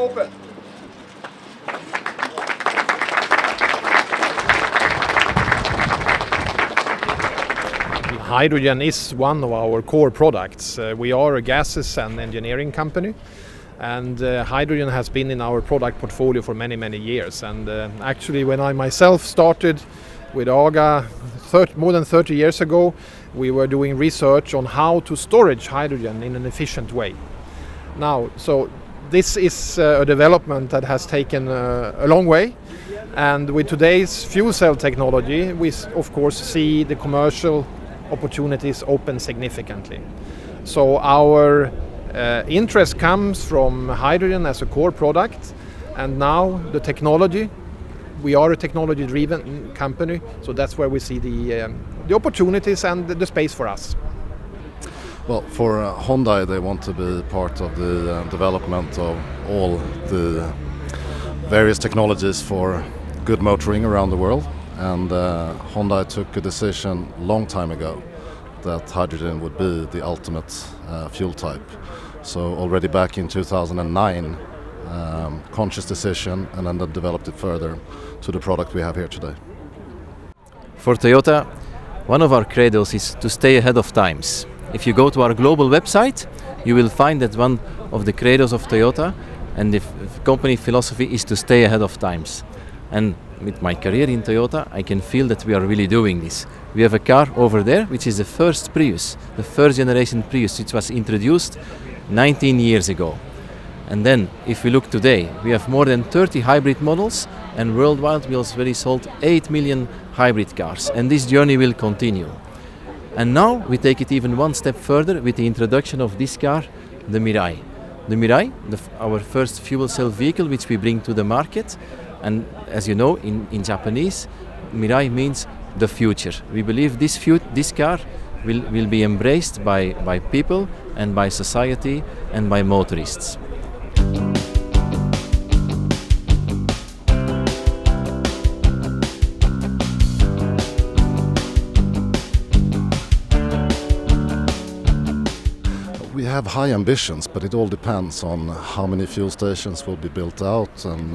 open. Hydrogen is one of our core products. We are a gases and engineering company, and hydrogen has been in our product portfolio for many, many years. And actually, when I myself started with AGA more than 30 years ago, we were doing research on how to storage hydrogen in an efficient way. Now, so this is a development that has taken a long way, and with today's fuel cell technology, we of course see the commercial opportunities open significantly. So our interest comes from hydrogen as a core product, and now the technology. We are a technology-driven company, so that's where we see the opportunities and the space for us. Well, for Hyundai, they want to be part of the development of all the various technologies for good motoring around the world. And Hyundai took a decision a long time ago that hydrogen would be the ultimate fuel type. So already back in 2009, conscious decision, and then they developed it further to the product we have here today. For Toyota, one of our credos is to stay ahead of times. If you go to our global website, you will find that one of the credos of Toyota and the company philosophy is to stay ahead of times. And with my career in Toyota, I can feel that we are really doing this. We have a car over there, which is the first Prius, the first generation Prius, which was introduced 19 years ago. And then, if we look today, we have more than 30 hybrid models, and worldwide we already sold 8 million hybrid cars, and this journey will continue. And now we take it even one step further with the introduction of this car, the Mirai. The Mirai, our first fuel cell vehicle which we bring to the market. And as you know, in Japanese, Mirai means the future. We believe this car will be embraced by people and by society and by motorists. We have high ambitions, but it all depends on how many fuel stations will be built out and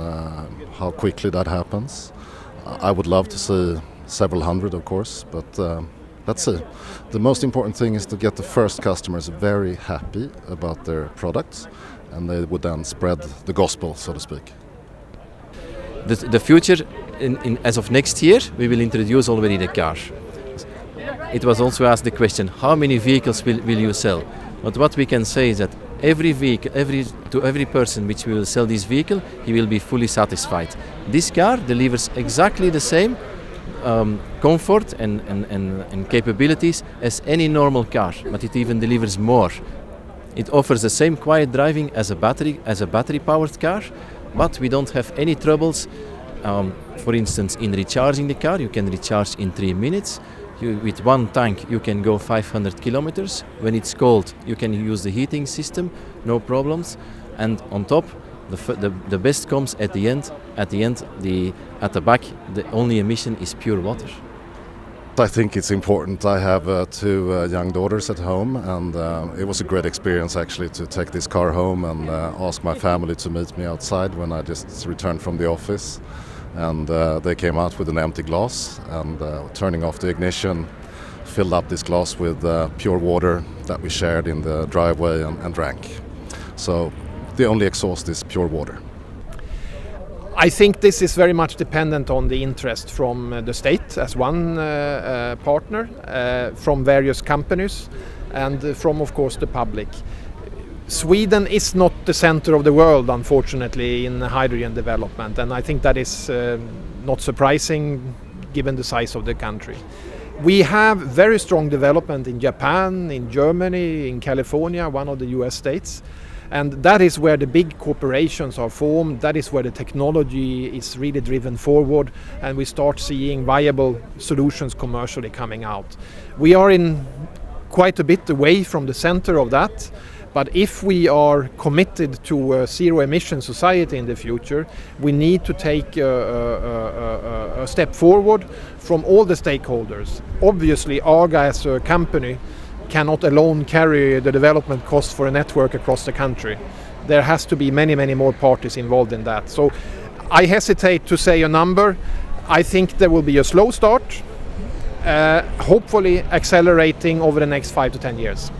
how quickly that happens. I would love to see several hundred, of course, but let's see. The most important thing is to get the first customers very happy about their products, and they would then spread the gospel, so to speak. The future, as of next year, we will introduce already the car. It was also asked the question, how many vehicles will you sell? But what we can say is that every person which we will sell this vehicle, he will be fully satisfied. This car delivers exactly the same comfort and capabilities as any normal car, but it even delivers more. It offers the same quiet driving as a battery-powered car, but we don't have any troubles. For instance, in recharging the car, you can recharge in 3 minutes. With one tank you can go 500 kilometers. When it's cold you can use the heating system, no problems. And on top, the best comes at the end. At the back, the only emission is pure water. I think it's important. I have 2 young daughters at home, and it was a great experience actually to take this car home and ask my family to meet me outside when I just returned from the office. And they came out with an empty glass, and turning off the ignition, filled up this glass with pure water that we shared in the driveway and drank. So the only exhaust is pure water. I think this is very much dependent on the interest from the state as one partner, from various companies, and from, of course, the public. Sweden is not the center of the world, unfortunately, in hydrogen development, and I think that is not surprising given the size of the country. We have very strong development in Japan, in Germany, in California, one of the US states, and that is where the big corporations are formed. That is where the technology is really driven forward, and we start seeing viable solutions commercially coming out. We are in quite a bit away from the center of that. But if we are committed to a zero-emission society in the future, we need to take a step forward from all the stakeholders. Obviously, AGA as a company cannot alone carry the development costs for a network across the country. there has to be many more parties involved in that. So I hesitate to say a number. I think there will be a slow start, hopefully accelerating over the next 5 to 10 years.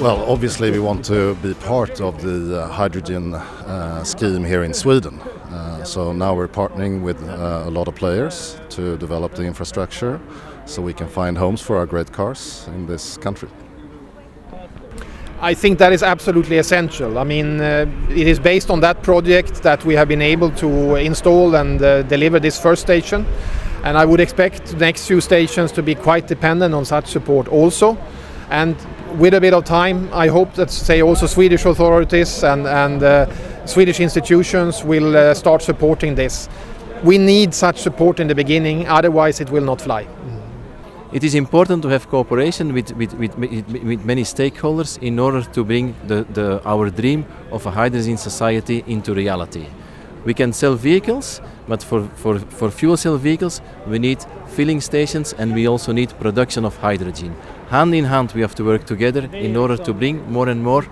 Well, obviously we want to be part of the hydrogen scheme here in Sweden. So now we're partnering with a lot of players to develop the infrastructure so we can find homes for our great cars in this country. I think that is absolutely essential. I mean, it is based on that project that we have been able to install and deliver this first station. And I would expect the next few stations to be quite dependent on such support also. And with a bit of time, I hope that, say, also Swedish authorities and Swedish institutions will start supporting this. We need such support in the beginning, otherwise it will not fly. It is important to have cooperation with many stakeholders in order to bring our dream of a hydrogen society into reality. We can sell vehicles, but for fuel cell vehicles we need filling stations and we also need production of hydrogen. Hand in hand we have to work together in order to bring more and more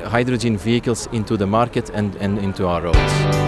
hydrogen vehicles into the market and into our roads.